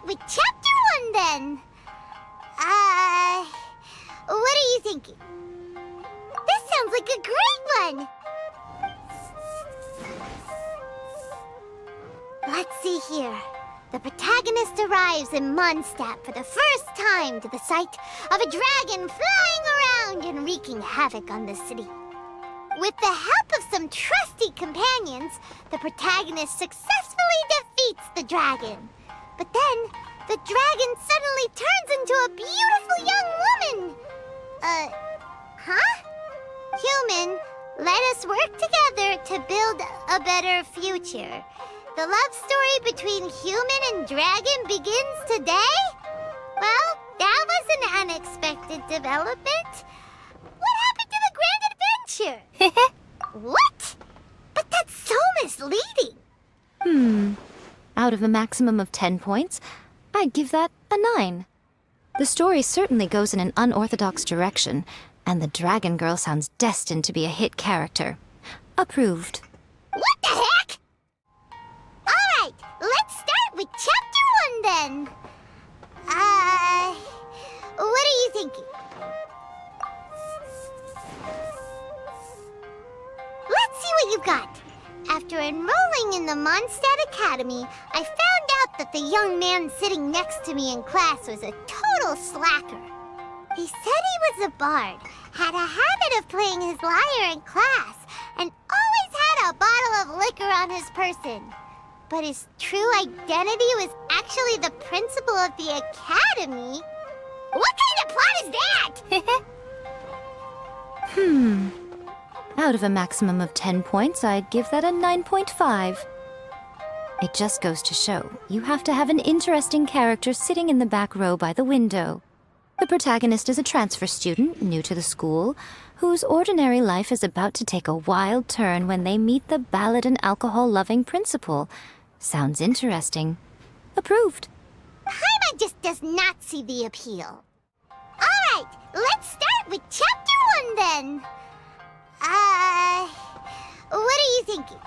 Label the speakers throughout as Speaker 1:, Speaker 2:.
Speaker 1: start with Chapter 1 then. What are you thinking? This sounds like a great one! Let's see here. The protagonist arrives in Mondstadt for the first time to the sight of a dragon flying around and wreaking havoc on the city. With the help of some trusty companions, the protagonist successfully defeats the dragon. But then, the dragon suddenly turns into a beautiful young woman! Human, let us work together to build a better future. The love story between human and dragon begins today? Well, that was an unexpected development. What happened to the grand adventure? What? But that's so misleading.
Speaker 2: Out of a maximum of 10 points, I'd give that a 9. The story certainly goes in an unorthodox direction, and the Dragon Girl sounds destined to be a hit character. Approved.
Speaker 1: What the heck? Alright, let's start with Chapter 1 then. What are you thinking? Let's see what you got. After enrolling in the Mondstadt Academy, I found out that the young man sitting next to me in class was a total slacker. He said he was a bard, had a habit of playing his lyre in class, and always had a bottle of liquor on his person. But his true identity was actually the principal of the academy? What kind of plot is that?
Speaker 2: Out of a maximum of 10 points, I'd give that a 9.5. It just goes to show, you have to have an interesting character sitting in the back row by the window. The protagonist is a transfer student, new to the school, whose ordinary life is about to take a wild turn when they meet the ballad and alcohol-loving principal. Sounds interesting. Approved.
Speaker 1: Paimon just does not see the appeal. Alright, let's start with Chapter 1 then. What are you thinking?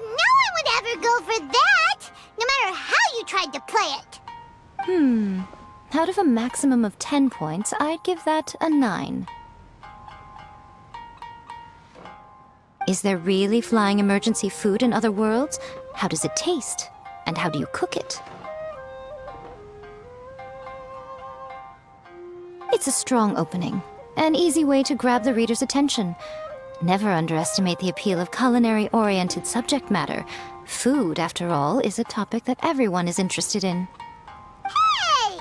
Speaker 1: No one would ever go for that, no matter how you tried to play it.
Speaker 2: Out of a maximum of 10 points, I'd give that a 9. Is there really flying emergency food in other worlds? How does it taste? And how do you cook it? It's a strong opening, an easy way to grab the reader's attention. Never underestimate the appeal of culinary-oriented subject matter. Food, after all, is a topic that everyone is interested in.
Speaker 1: Hey!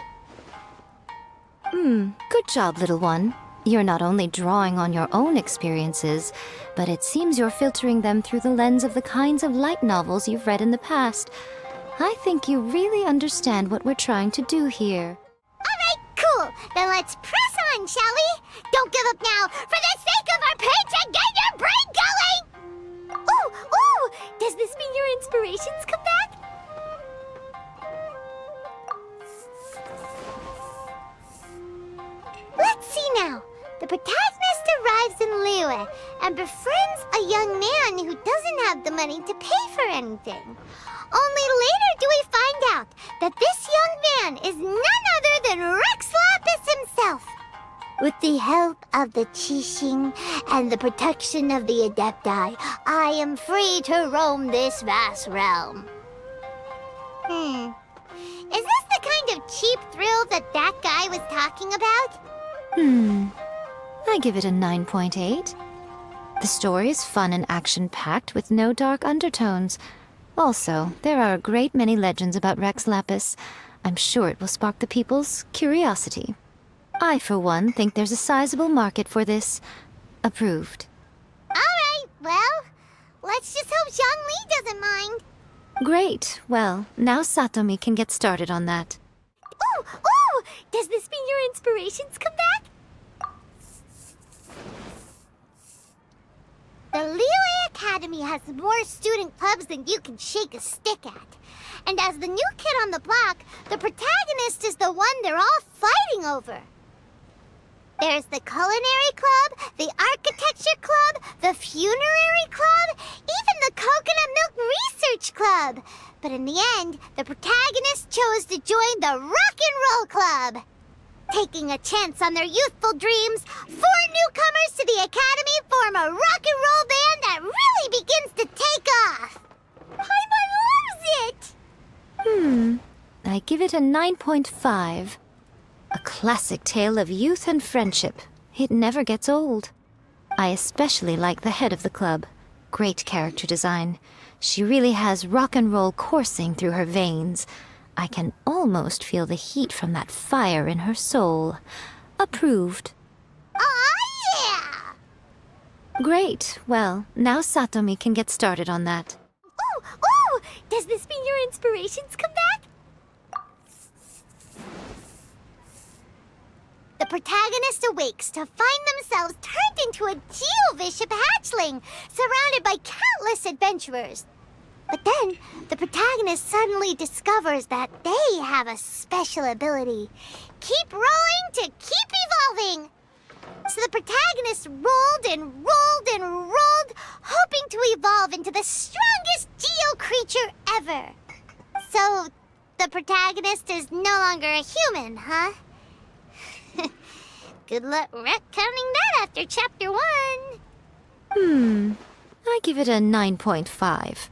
Speaker 2: Good job, little one. You're not only drawing on your own experiences, but it seems you're filtering them through the lens of the kinds of light novels you've read in the past. I think you really understand what we're trying to do here.
Speaker 1: Cool, then let's press on, shall we? Don't give up now, for the sake of our paycheck, get your brain going! Ooh, does this mean your inspirations come back? Let's see now. The protagonist arrives in Liyue and befriends a young man who doesn't have the money to pay for anything. Only later do we find out that this young man is none other than Rex Lapis himself. With the help of the Qixing and the protection of the Adepti, I am free to roam this vast realm. Is this the kind of cheap thrill that guy was talking about?
Speaker 2: I give it a 9.8. The story is fun and action-packed with no dark undertones. Also, there are a great many legends about Rex Lapis. I'm sure it will spark the people's curiosity. I, for one, think there's a sizable market for this. Approved.
Speaker 1: Alright, well, let's just hope Zhongli doesn't mind.
Speaker 2: Great. Well, now Satomi can get started on that.
Speaker 1: Ooh! Does this mean your inspirations come back? The Liyue Academy has more student clubs than you can shake a stick at. And as the new kid on the block, the protagonist is the one they're all fighting over. There's the Culinary Club, the Architecture Club, the Funerary Club, even the Coconut Milk Research Club. club. But in the end, the protagonist chose to join the Rock and Roll Club. Taking a chance on their youthful dreams, 4 newcomers to the academy form a rock and roll band that really begins to take off. Paimon loves it!
Speaker 2: I give it a 9.5. A classic tale of youth and friendship. It never gets old. I especially like the head of the club. Great character design. She really has rock and roll coursing through her veins. I can almost feel the heat from that fire in her soul. Approved.
Speaker 1: Aw, yeah!
Speaker 2: Great. Well, now Satomi can get started on that.
Speaker 1: Ooh! Does this mean your inspirations come back? The protagonist awakes to find themselves turned into a Geovishap hatchling, surrounded by countless adventurers. But then, the protagonist suddenly discovers that they have a special ability. Keep rolling to keep evolving! So the protagonist rolled and rolled and rolled, hoping to evolve into the strongest Geo creature ever. So, the protagonist is no longer a human, huh? Good luck retconning that after Chapter 1.
Speaker 2: I give it a 9.5.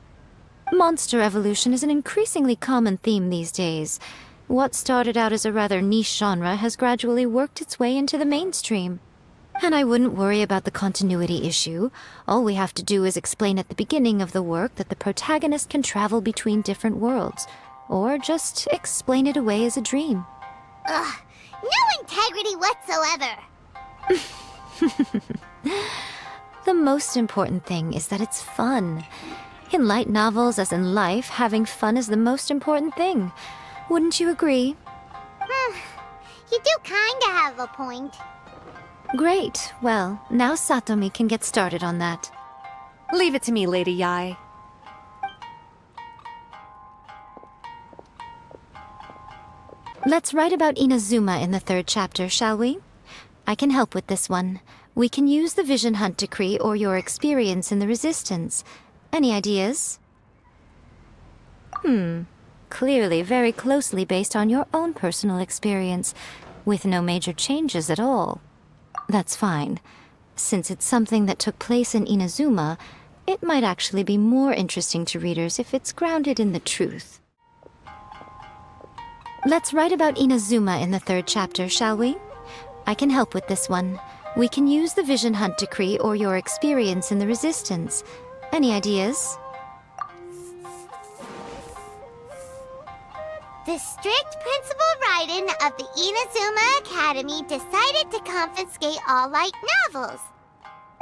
Speaker 2: Monster evolution is an increasingly common theme these days. What started out as a rather niche genre has gradually worked its way into the mainstream. And I wouldn't worry about the continuity issue. All we have to do is explain at the beginning of the work that the protagonist can travel between different worlds, or just explain it away as a dream.
Speaker 1: Ugh, no integrity whatsoever.
Speaker 2: The most important thing is that it's fun. In light novels, as in life, having fun is the most important thing. Wouldn't you agree?
Speaker 1: You do kinda have a point.
Speaker 2: Great. Well, now Satomi can get started on that.
Speaker 3: Leave it to me, Lady Yae.
Speaker 2: Let's write about Inazuma in the 3rd chapter, shall we? I can help with this one. We can use the Vision Hunt Decree or your experience in the Resistance. Any ideas? Clearly very closely based on your own personal experience, with no major changes at all. That's fine. Since it's something that took place in Inazuma, it might actually be more interesting to readers if it's grounded in the truth. Let's write about Inazuma in the 3rd chapter, shall we? I can help with this one. We can use the Vision Hunt Decree or your experience in the Resistance. Any ideas?
Speaker 1: The strict Principal Raiden of the Inazuma Academy decided to confiscate all light novels.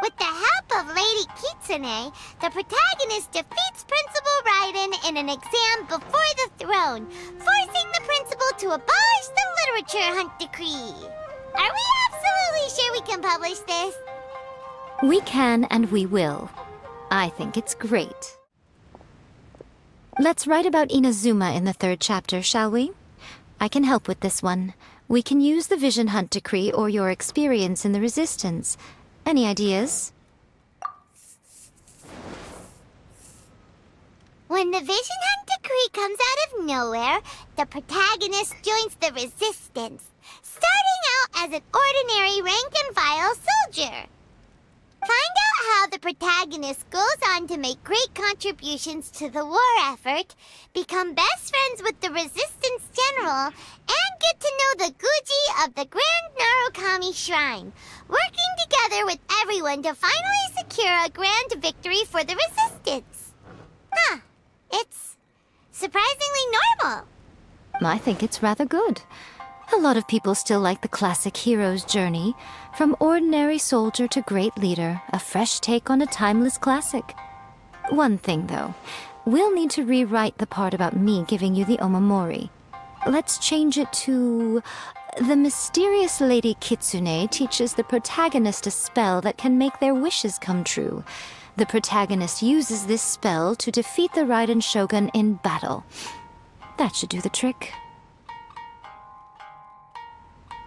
Speaker 1: With the help of Lady Kitsune, the protagonist defeats Principal Raiden in an exam before the throne, forcing the principal to abolish the Literature Hunt Decree. Are we absolutely sure we can publish this?
Speaker 2: We can and we will. I think it's great. Let's write about Inazuma in the 3rd chapter, shall we? I can help with this one. We can use the Vision Hunt Decree or your experience in the Resistance. Any ideas?
Speaker 1: When the Vision Hunt Decree comes out of nowhere, the protagonist joins the Resistance, starting out as an ordinary rank-and-file soldier. Find out how the protagonist goes on to make great contributions to the war effort, become best friends with the Resistance General, and get to know the Guji of the Grand Narukami Shrine, working together with everyone to finally secure a grand victory for the Resistance. It's surprisingly normal.
Speaker 2: I think it's rather good. A lot of people still like the classic hero's journey, from ordinary soldier to great leader, a fresh take on a timeless classic. One thing, though, we'll need to rewrite the part about me giving you the Omamori. Let's change it to... The mysterious Lady Kitsune teaches the protagonist a spell that can make their wishes come true. The protagonist uses this spell to defeat the Raiden Shogun in battle. That should do the trick.